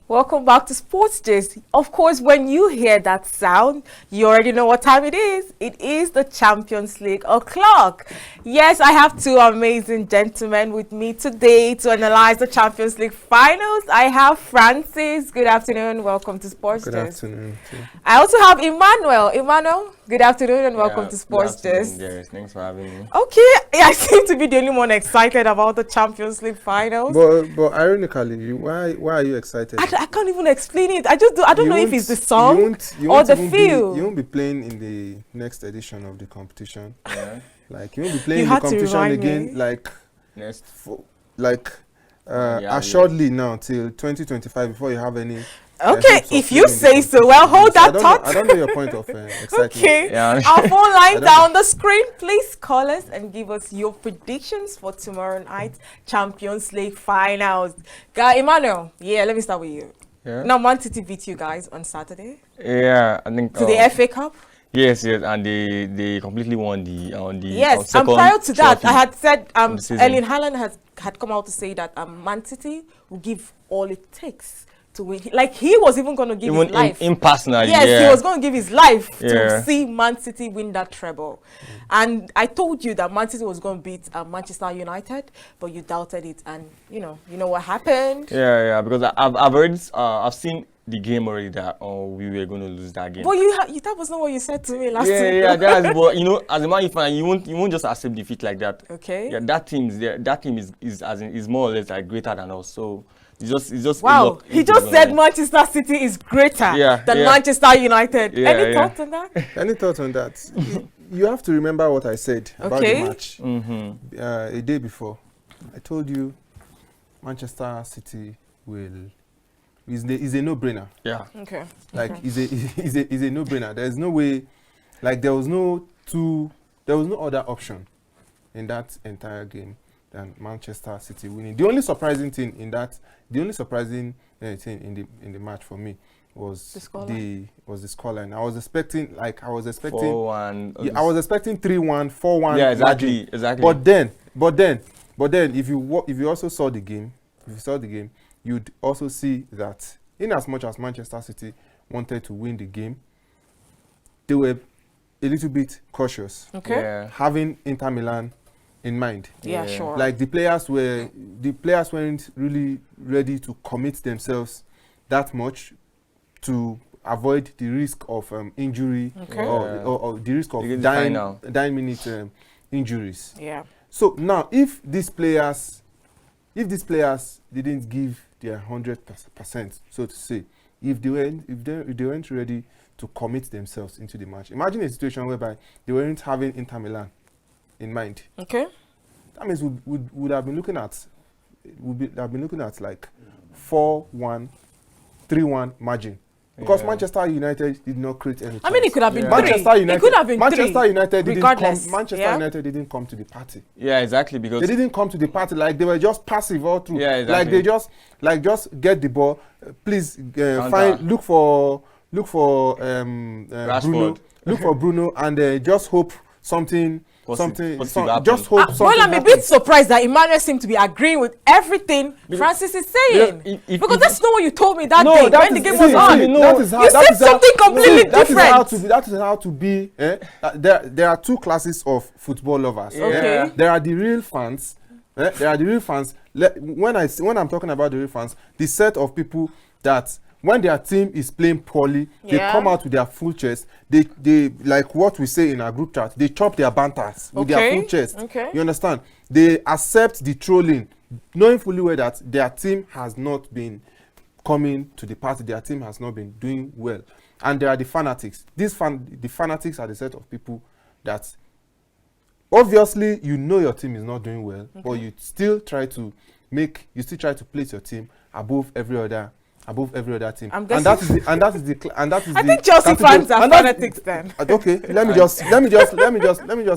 Welcome back to Sports Gist. Of course, when you hear that sound, you already know what time it is. It is the Champions League o'clock. Yes, I have two amazing gentlemen with me today to analyze the Champions League finals. I have Francis. Good afternoon. Welcome to Sports Gist. Good afternoon. I also have Emmanuel. Emmanuel, good afternoon and welcome to Sports Gist. Thanks for having me. Okay, I seem to be the only one excited about the Champions League finals. But ironically, why are you excited? I can't even explain it. I don't know if it's the song or the feel. You won't be playing in the next edition of the competition. Yeah. Like you won't be playing in the competition again. Assuredly now till 2025 before you have any. Okay, if you say so. Well, hold that thought. I don't know your point of excitement. Okay, yeah. Our phone lines are on the screen. Please call us and give us your predictions for tomorrow night's Champions League finals. Guy Emmanuel, let me start with you. Yeah. Now, Man City beat you guys on Saturday. Yeah, I think to the FA Cup. Yes, and they completely won the yes, and prior to that, I had said Erling Haaland had come out to say that Man City will give all it takes to win. Like he was even going to give his life. In personally, yes, he was going to give his life to see Man City win that treble. And I told you that Man City was going to beat Manchester United, but you doubted it, and you know what happened. Yeah, because I've already I've seen the game already that we were going to lose that game. But that was not what you said to me last week. Yeah, but as a Man U fan, you won't just accept defeat like that. Okay. Yeah, that team is more or less like greater than us. So it's just wow. He just said Manchester City is greater than Manchester United. Any thoughts on that? Any thoughts on that? You have to remember what I said about the match a day before. I told you Manchester City is a no-brainer. Yeah. Okay. Like is a no-brainer. There's no way. Like there was no other option in that entire game than Manchester City winning. The only surprising thing in the match for me was the scoreline. I was expecting 4-1. I was expecting 3-1, 4-1. Yeah, exactly. But then if you also saw the game, you'd also see that in as much as Manchester City wanted to win the game, they were a little bit cautious. Okay. Yeah. Having Inter Milan in mind. Yeah, sure. Like the players weren't really ready to commit themselves that much to avoid the risk of injury or the risk of dying minute injuries. Yeah. So now if these players didn't give their 100%, so to say, if they weren't ready to commit themselves into the match, imagine a situation whereby they weren't having Inter Milan in mind. Okay. That means we would have been looking at like 4-1, 3-1 margin. Because Manchester United did not create any chance. I mean, it could have been It could have been Manchester United regardless. United didn't come to the party. Yeah, exactly. Because they didn't come to the party. Like they were just passive all through. Yeah, exactly. Like they just get the ball. Please look for Bruno. Look for Bruno and just hope something. Just hope something. Well, I'm a bit surprised that Emmanuel seemed to be agreeing with everything Francis is saying. Because that's not what you told me that day when the game was on. You said something completely different. That is how to be. There are two classes of football lovers. Okay. There are the real fans. There are the real fans. When I'm talking about the real fans, the set of people that when their team is playing poorly, they come out with their full chest. They like what we say in our group chat. They chop their banters with their full chest. Okay. You understand? They accept the trolling, knowing fully well that their team has not been coming to the party. Their team has not been doing well. And there are the fanatics. The fanatics are the set of people that obviously you know your team is not doing well, but you still try to place your team above every other team. I think Chelsea fans are fanatics then. Okay, let me just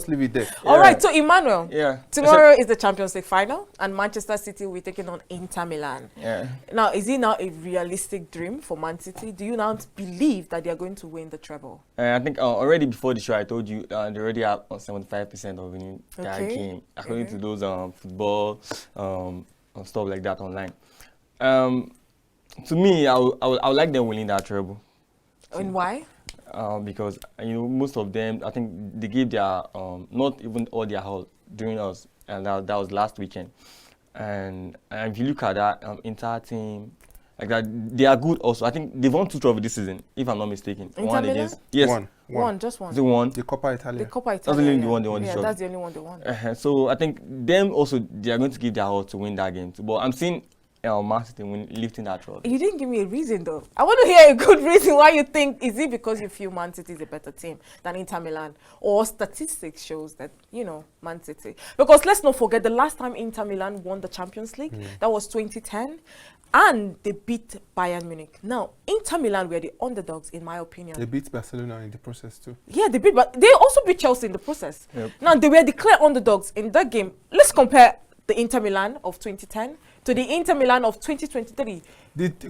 leave it there. All right, so Emmanuel, Yeah. tomorrow is the Champions League final, and Manchester City will be taking on Inter Milan. Yeah. Now, is it now a realistic dream for Man City? Do you now believe that they are going to win the treble? I think already before the show, I told you they already have 75% of winning that game, according to those football stuff like that online. To me, I would like them winning that treble. And why? Because most of them, I think they gave their not even all their whole during us, and that was last weekend. And if you look at that entire team, like that, they are good also. I think they've won 2 trophies this season, if I'm not mistaken. One against yes, one, just one. The one. The Coppa Italia. The Coppa Italia. That's the only one they won. Yeah, that's the only one they won. So I think them also, they are going to give their all to win that game too. But I'm seeing Man City lifting that trophy. You didn't give me a reason though. I want to hear a good reason why you think. Is it because you feel Man City is a better team than Inter Milan, or statistics shows that Man City? Because let's not forget the last time Inter Milan won the Champions League, that was 2010, and they beat Bayern Munich. Now Inter Milan were the underdogs, in my opinion. They beat Barcelona in the process too. Yeah, they beat, but they also beat Chelsea in the process. Yep. Now they were the clear underdogs in that game. Let's compare the Inter Milan of 2010 to the Inter Milan of 2023.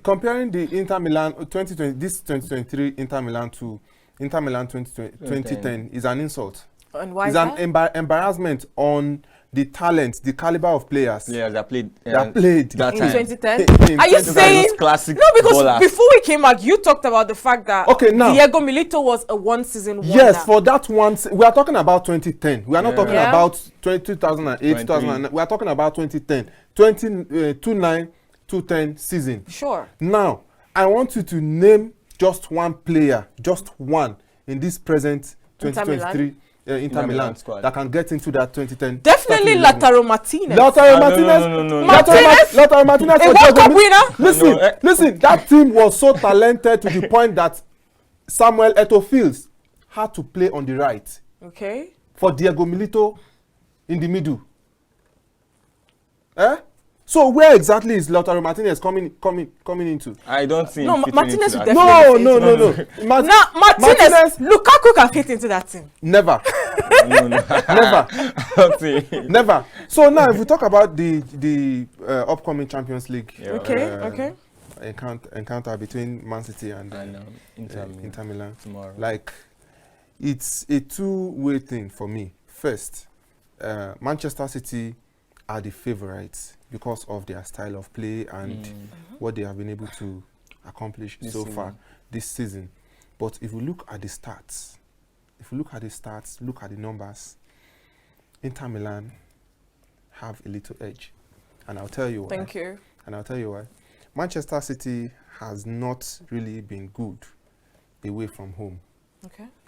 Comparing the Inter Milan 2023 Inter Milan to Inter Milan 2010 is an insult. And why it's is an that? Embarrassment on the talent, the caliber of players. Yeah, that played. That played that In time. 2010? Are you saying? Classic No, because ballers. before we came out, you talked about the fact that Diego Milito was a one-season wonder. Yes, for that one, we are talking about 2010. We are not talking Yeah. about 2008, 2009. We are talking about 2010, 2010 season. Sure. Now, I want you to name just one player, just one, in this present 2023 Inter Milan squad that can get into that 2010. Definitely Lautaro Martinez. Lautaro Martinez. No. Lautaro Martinez. A World Cup winner. Listen. That team was so talented to the point that Samuel Eto'o had to play on the right Okay. for Diego Milito in the middle. So where exactly is Lautaro Martinez coming into? I don't see him No, fitting Martinez into will that. definitely No. Now, Martinez, Lukaku can fit into that team. Never. No. Never. I don't see him. Never. So now, if we talk about the upcoming Champions League Okay. encounter between Man City and Inter Milan, tomorrow. like it's a two-way thing for me. First, Manchester City are the favourites because of their style of play and what they have been able to accomplish so far this season. But if you look at the stats, look at the numbers, Inter Milan have a little edge. And I'll tell you why. Thank you. And I'll tell you why. Manchester City has not really been good away from home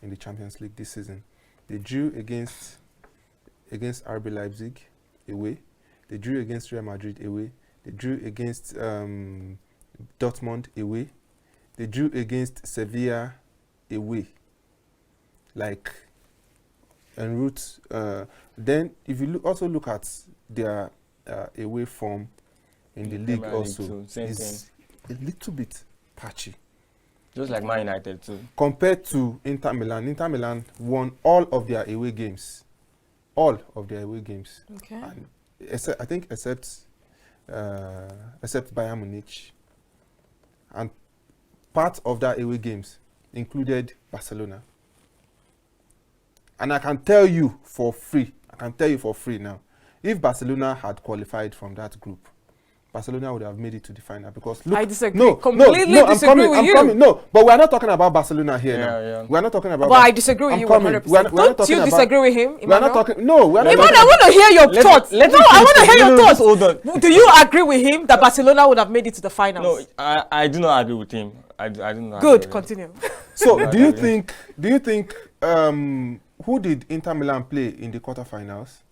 in the Champions League this season. They drew against RB Leipzig away. They drew against Real Madrid away. They drew against Dortmund away. They drew against Sevilla away. Like, en route. Then, if you also look at their away form in the league also, is a little bit patchy. Just like Man United too. Compared to Inter Milan. Inter Milan won all of their away games. All of their away games. Okay. And I think except Bayern Munich, and part of that away games included Barcelona. And I can tell you for free now, if Barcelona had qualified from that group, Barcelona would have made it to the final because look, I disagree. Completely disagree with you. I'm coming. No, but we're not talking about Barcelona here now. Yeah. We're not talking about. But I disagree with you 100%. Don't you disagree with him, Emmanuel? We're not talking. No, we're not. Emmanuel, I want to hear your thoughts. let No, me I want to finish. hear your No, thoughts. hold on. Do you agree with him that Barcelona would have made it to the finals? No, I do not agree with him. I do not. Good, agree. continue. So, do you think who did Inter Milan play in the quarterfinals?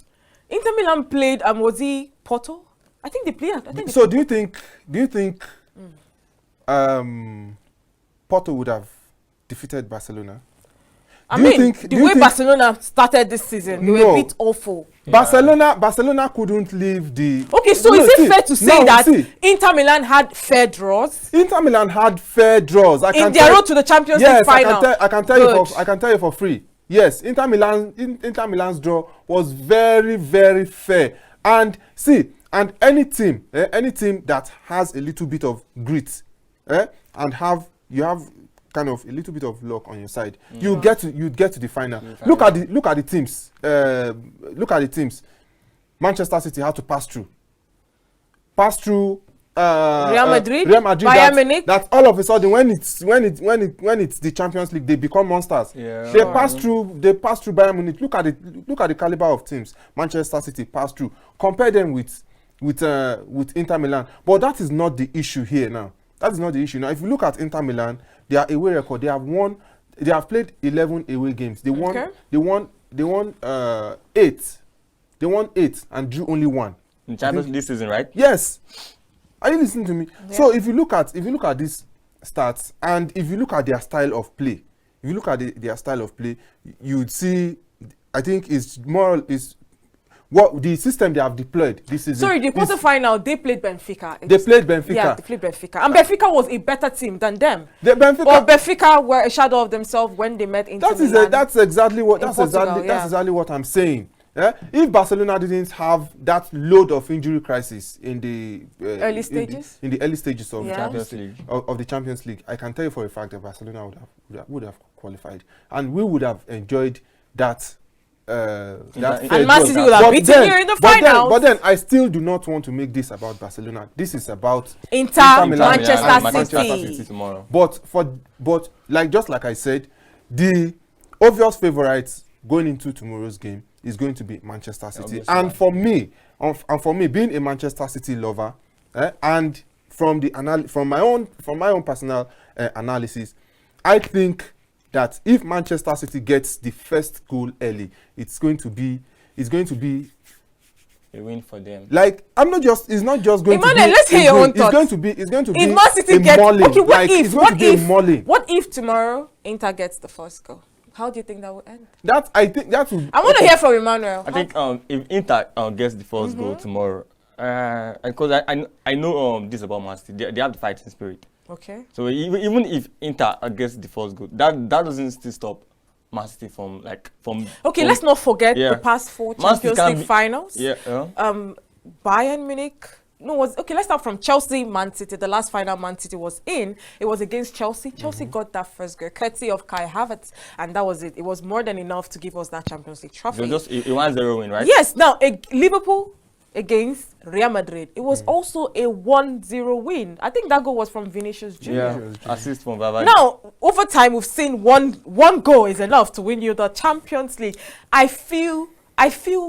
Inter Milan played, was he Porto? I think they played. So, do you think Porto would have defeated Barcelona? The way Barcelona started this season, they were a bit awful. Yeah. Barcelona couldn't leave the... Okay, so is it fair to say that Inter Milan had fair draws? Inter Milan had fair draws. In their road to the Champions League final? Yes, I can tell you for free. Yes, Inter Milan's draw was very, very fair. And see, and any team that has a little bit of grit, and you have kind of a little bit of luck on your side, you get to the final. Look at the teams. Look at the teams. Manchester City had to pass through Real Madrid, Bayern Munich. That all of a sudden when it's the Champions League, they become monsters. Yeah. They pass through Bayern Munich. Look at the caliber of teams Manchester City passed through. Compare them with Inter Milan. But that is not the issue here now. That is not the issue now. If you look at Inter Milan, their away record, they have played 11 away games. They won 8. They won 8 and drew only 1. In Champions League this season, right? Yes. Are you listening to me? Yeah. So if you look at these stats and if you look at their style of play, their style of play, you'd see, I think is what the system they have deployed this season. Sorry, the quarterfinal, they played Benfica. They played Benfica. Yeah, they played Benfica. And Benfica was a better team than them. But Benfica were a shadow of themselves when they met Inter Milan. That's exactly what I'm saying. Yeah? If Barcelona didn't have that load of injury crisis in the early stages, in the early stages of Champions League, of the Champions League, I can tell you for a fact that Barcelona would have qualified, and we would have enjoyed that. And Man City would have beaten you in the finals. But then I still do not want to make this about Barcelona. This is about Inter Milan, Manchester City tomorrow. But just like I said, the obvious favorites going into tomorrow's game is going to be Manchester City. Obviously. And for me, being a Manchester City lover, and from my own personal analysis, I think that if Manchester City gets the first goal early, it's going to be a win for them. Like it's not just going Emmanuel, to be. Let's hear your own thoughts. It's going to be. If Man City a gets, mauling. okay, What if tomorrow Inter gets the first goal? How do you think that will end? I think that will. I want to hear from Emmanuel. I think if Inter gets the first goal tomorrow, because I know this about Man City, they have the fighting spirit. Okay. So even if Inter gets the first goal, that doesn't still stop Man City from. Okay, let's not forget the past 4 Champions League finals. Yeah. Bayern Munich. Let's start from Chelsea, Man City. The last final Man City was in, it was against Chelsea. Chelsea got that first goal, courtesy of Kai Havertz, and that was it. It was more than enough to give us that Champions League trophy. It was just a 1-0 win, right? Yes. Now, Liverpool against Real Madrid. It was also a 1-0 win. I think that goal was from Vinicius Jr. Yeah, assist from Vavai. Now, over time, we've seen one goal is enough to win you the Champions League. I feel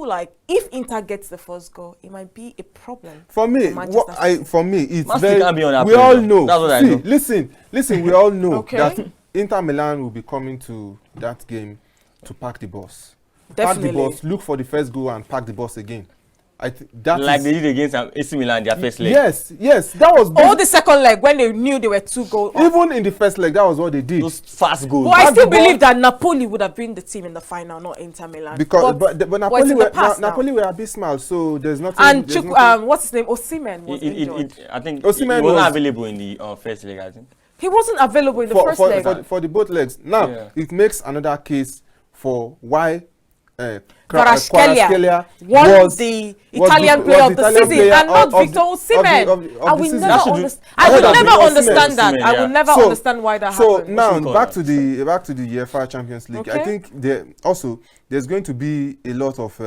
like if Inter gets the first goal, it might be a problem. For me, it's can't be on we all know. That's what I know. Listen, we all know Okay. that Inter Milan will be coming to that game to pack the bus. Definitely. Pack the bus, look for the first goal and pack the bus again. They did against AC Milan, their first leg. Yes, that was all the second leg when they knew they were 2 goals off. Even in the first leg, that was what they did. Those fast goals. But I still believe that Napoli would have been the team in the final, not Inter Milan. But Napoli were abysmal, so there's nothing. And what's his name? Osimhen was injured. I think Osimhen he wasn't available in the first leg, I think. He wasn't available in the first leg. For the both legs. Now, it makes another case for why Kvaratskhelia was the Italian player of the season and not Victor Osimhen. I will never understand that. I will never understand why that happened. So now back to the UEFA Champions League. Okay. I think there's going to be a lot of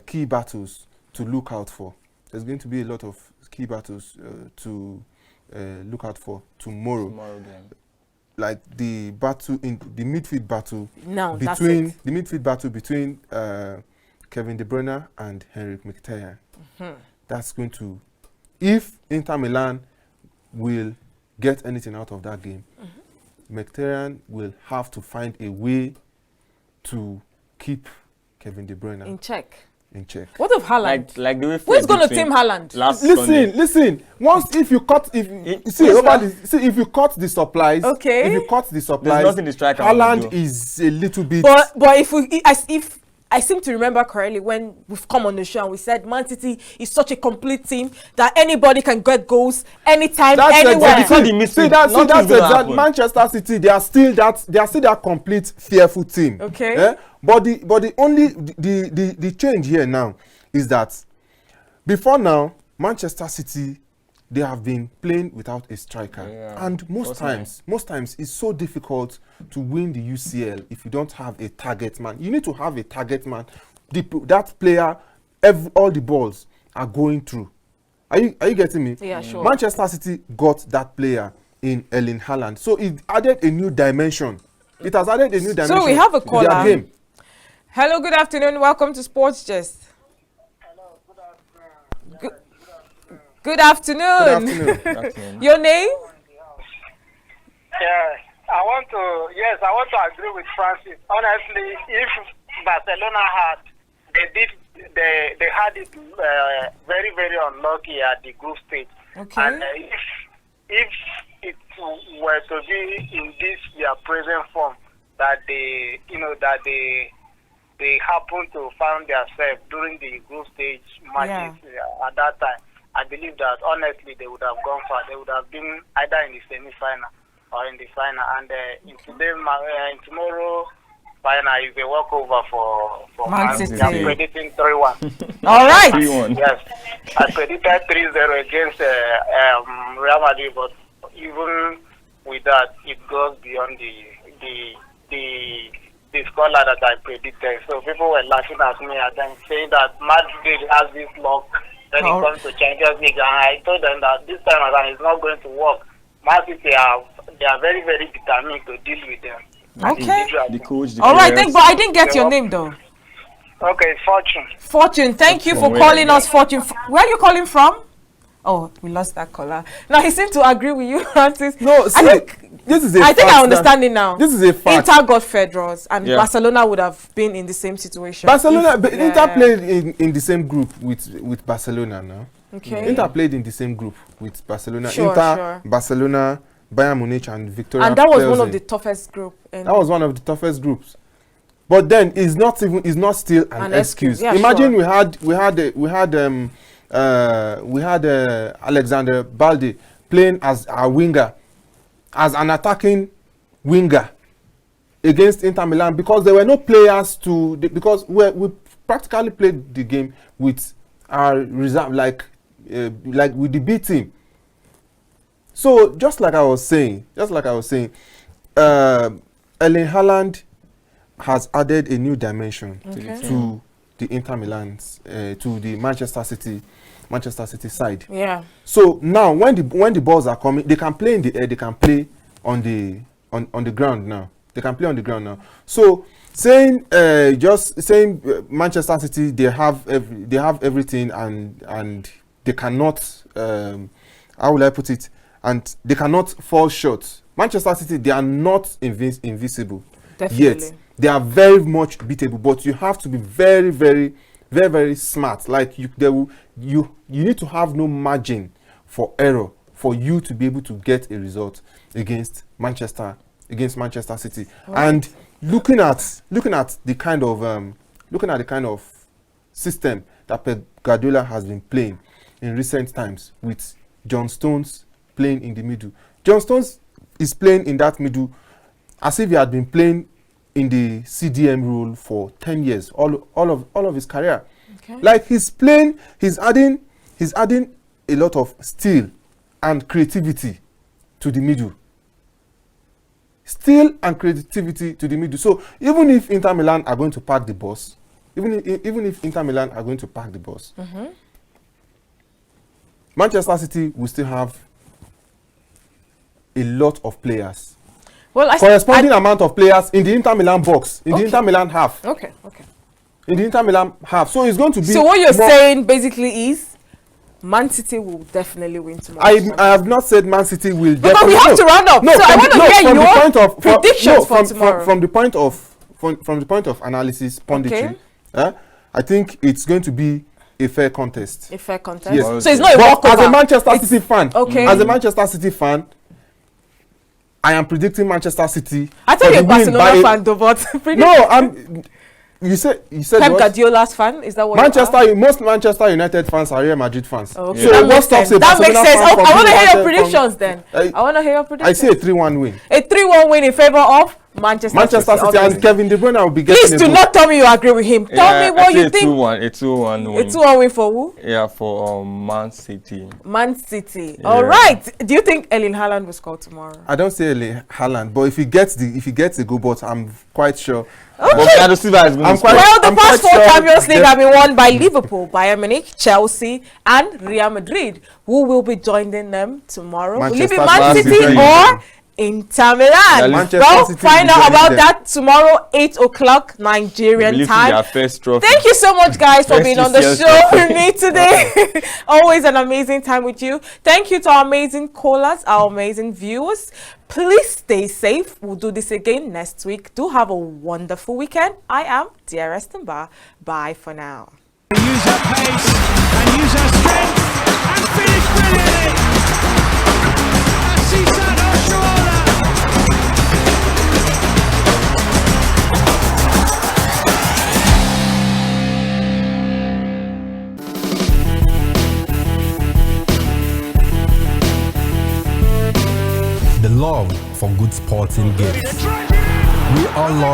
key battles to look out for. There's going to be a lot of key battles to look out for tomorrow. Game. Like the battle in the midfield battle between Kevin De Bruyne and Henrik Mkhitaryan. That's going to, if Inter Milan will get anything out of that game, Mkhitaryan will have to find a way to keep Kevin De Bruyne in check. What of Haaland? Like the way who's going to team Haaland? Listen. Once if you cut the supplies, okay. If you cut the supplies, there's nothing the striker Haaland is a little bit. But if I seem to remember correctly when we've come on the show and we said Man City is such a complete team that anybody can get goals anytime, anywhere. That's exactly Manchester City. They are still that complete fearful team. Okay. But the change here now is that before now Manchester City, they have been playing without a striker, and most times it's so difficult to win the UCL if you don't have a target man. You need to have a target man. That player, all the balls are going through, Are you getting me? Yeah, sure. Manchester City got that player in Erling Haaland, so it added a new dimension. It has added a new dimension. So we have a to caller. their game. Hello, good afternoon. Welcome to Sports Gist. Hello, good afternoon. Good afternoon. Good afternoon. Your name? Yeah, I want to agree with Francis. Honestly, if Barcelona they had it very, very unlucky at the group stage. Okay. And if it were to be in this their present form, that they happen to find themselves during the group stage matches at that time, I believe that honestly they would have gone far. They would have been either in the semi-final or in the final. And in tomorrow final is a walkover for Man City. I'm predicting 3-1. All right. 3-1. Yes, I predicted 3-0 against Real Madrid, but even with that, it goes beyond the scoreline that I predicted. So people were laughing at me and then saying that Madrid has this luck when it comes to Champions League, and I told them that this time around it's not going to work. Man City they are very, very determined to deal with them. Okay. The coach, the All right. players. But I didn't get your name though. Okay, Fortune. Fortune. Thank you for From calling where? us, Fortune. Where are you calling from? Oh, we lost that caller. Now he seemed to agree with you, Francis. No, see, this is a I think fact I understand it now. This is a fact. Inter got Federers, and Yeah. Barcelona would have been in the same situation. Barcelona, If- Inter played in the same group with Barcelona now. Okay. Inter played in the same group with Barcelona. Sure, Inter, sure. Barcelona, Bayern Munich, and Victoria. And that was one Plzen. of the toughest group. That was one of the toughest groups. But then it's not still an excuse. Yeah, Imagine sure. we had Alexander Balde playing as a winger, as an attacking winger against Inter Milan, because there were no players because we practically played the game with our reserve, like with the B team. So just like I was saying, Erling Haaland has added a new dimension to the Inter Milan's, to the Manchester City side. Yeah. So now when the balls are coming, they can play in the air, they can play on the ground now. They can play on the ground now. So saying Manchester City, they have everything and they cannot how will I put it? And they cannot fall short. Manchester City, they are not invisible. Definitely. Yet they are very much beatable, but you have to be very, very, very, very smart. Like you need to have no margin for error for you to be able to get a result against Manchester City. Right. And looking at the kind of system that Pep Guardiola has been playing in recent times, with John Stones playing in the middle. John Stones is playing in that middle as if he had been playing in the CDM role for 10 years, all of his career. Okay. Like he's adding a lot of skill and creativity to the middle. Skill and creativity to the middle. So even if Inter Milan are going to park the bus, Manchester City will still have a lot of players. Well, Corresponding amount of players in the Inter Milan box, in the Inter Milan half. Okay. In the Inter Milan half. So it's going to be. So what you're saying basically is Man City will definitely win tomorrow. I have not said Man City will Because definitely. we have to round up. No, So I want to hear your predictions for from tomorrow. From the point of analysis, punditry, Okay. I think it's going to be a fair contest. A fair contest. Yes. So it's not a But walkover. as a Manchester City fan, Okay. as a Manchester City fan, I am predicting Manchester City. I thought for you're a the win Barcelona by fan though, but No, you said Pep what? Guardiola's fan? Is that what Most Manchester United fans are Real Madrid fans. you are? Okay. So That what makes stops sense. a That makes Barcelona sense. fan from I want to being hear your United predictions from- then. I want to hear your predictions. I see a 3-1 win. A 3-1 win in favor of Manchester City, and obviously. Kevin De Bruyne will be getting Please a do goal. not tell me you agree with him. Tell me what you A think. 2-1, a 2-1 win. A 2-1 win for who? Yeah, for Man City. Man City. Yeah. All right. Do you think Erling Haaland will score tomorrow? I don't say Haaland, but if he gets the goal, but I'm quite sure. But Bernardo Silva is going I'm to score. quite- Well, the I'm past quite 4 sure Champions League that- have been won by Liverpool, Bayern Munich, Chelsea, and Real Madrid. Who will be joining them tomorrow? Will it be Manchester Man City City is or Inter Milan? Manchester Well, City find will out be about joining them. that tomorrow, 8 o'clock Nigerian Believe in time. their first trophy. Thank you so much, guys, for First being on the UCL show trophy. with me today. Always an amazing time with you. Thank you to our amazing callers, our amazing viewers. Please stay safe. We'll do this again next week. Do have a wonderful weekend. I am DRS Timba. Bye for now. Use her pace and use her strength and finish brilliantly. Asisat Oshoala. The love for good sporting games. We all love